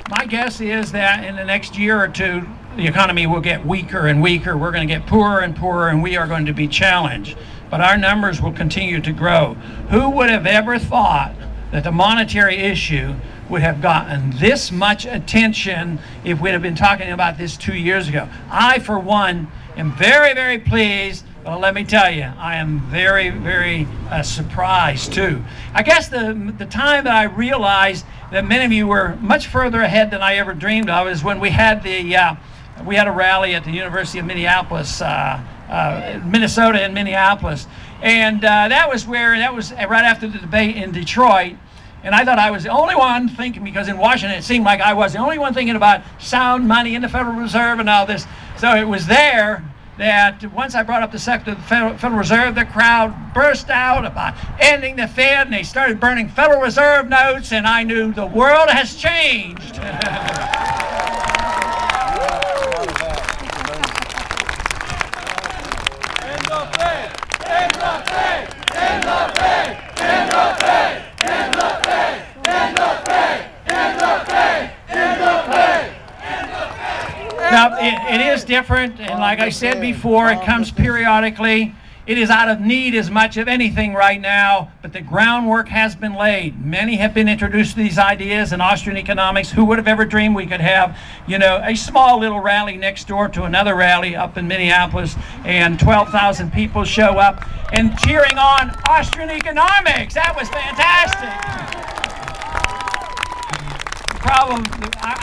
My guess is that in the next year or two, the economy will get weaker and weaker. We're going to get poorer and poorer, and we are going to be challenged. But our numbers will continue to grow. Who would have ever thought that the monetary issue would have gotten this much attention if we'd have been talking about this 2 years ago? I, for one, am very, very pleased. Well, let me tell you, I am very, very surprised, too. I guess the time that I realized that many of you were much further ahead than I ever dreamed of is when we had a rally at the University of Minneapolis, Minnesota in Minneapolis. And that was right after the debate in Detroit. And I thought I was the only one thinking, because in Washington it seemed like I was the only one thinking about sound money in the Federal Reserve and all this. So it was there that once I brought up the subject of the Federal Reserve, the crowd burst out about ending the Fed, and they started burning Federal Reserve notes, and I knew the world has changed. Now, it is different, and like I said before, it comes periodically. It is out of need as much of anything right now, but the groundwork has been laid. Many have been introduced to these ideas in Austrian economics. Who would have ever dreamed we could have, you know, a small little rally next door to another rally up in Minneapolis, and 12,000 people show up and cheering on Austrian economics? That was fantastic.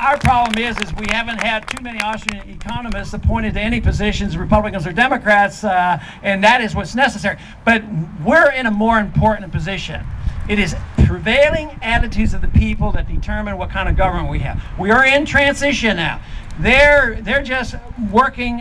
Our problem is we haven't had too many Austrian economists appointed to any positions, Republicans or Democrats, and that is what's necessary. But we're in a more important position. It is prevailing attitudes of the people that determine what kind of government we have. We are in transition now. They're just working,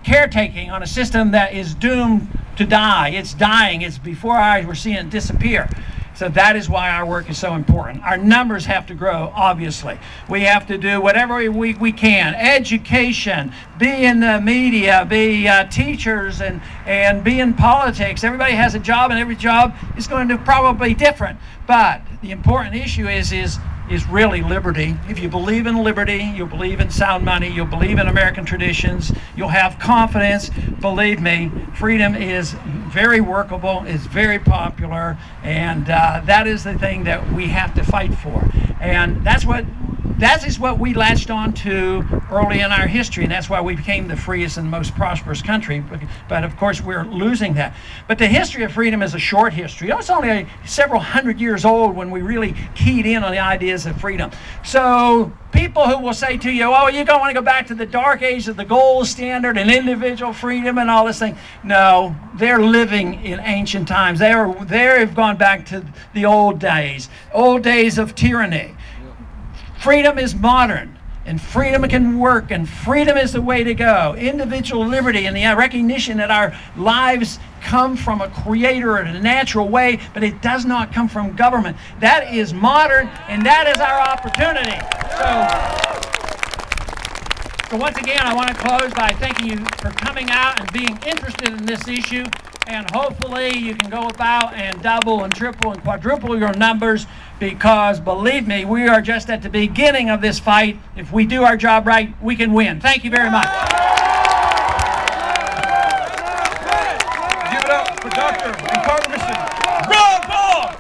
caretaking on a system that is doomed to die. It's dying. It's before our eyes. We're seeing it disappear. So that is why our work is so important. Our numbers have to grow, obviously. We have to do whatever we can. Education, be in the media, be teachers, and be in politics. Everybody has a job, and every job is going to probably be different. But the important issue is really liberty. If you believe in liberty, you'll believe in sound money, you'll believe in American traditions, you'll have confidence. Believe me, freedom is very workable, it's very popular, and that is the thing that we have to fight for. And that is what we latched on to early in our history, and that's why we became the freest and most prosperous country. But of course, we're losing that. But the history of freedom is a short history. It's only several hundred years old when we really keyed in on the ideas of freedom. So people who will say to you, oh, you don't want to go back to the dark age of the gold standard and individual freedom and all this thing. No, they're living in ancient times. They've gone back to the old days of tyranny. Freedom is modern, and freedom can work, and freedom is the way to go. Individual liberty and the recognition that our lives come from a creator in a natural way, but it does not come from government. That is modern, and that is our opportunity. So once again, I want to close by thanking you for coming out and being interested in this issue. And hopefully you can go about and double and triple and quadruple your numbers, because believe me, we are just at the beginning of this fight. If we do our job right, we can win. Thank you very much. Give it up for Dr. and Congressman Ron Paul!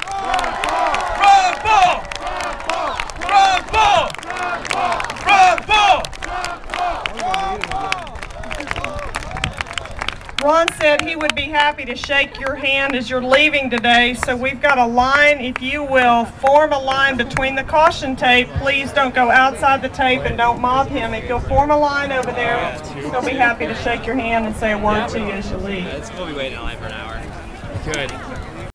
Ron Paul! Ron Paul! Ron Paul! Ron said he would be happy to shake your hand as you're leaving today, so we've got a line. If you will form a line between the caution tape, please don't go outside the tape and don't mob him. If you'll form a line over there, he'll be happy to shake your hand and say a word to you as you leave. We'll be waiting in line for an hour. Good.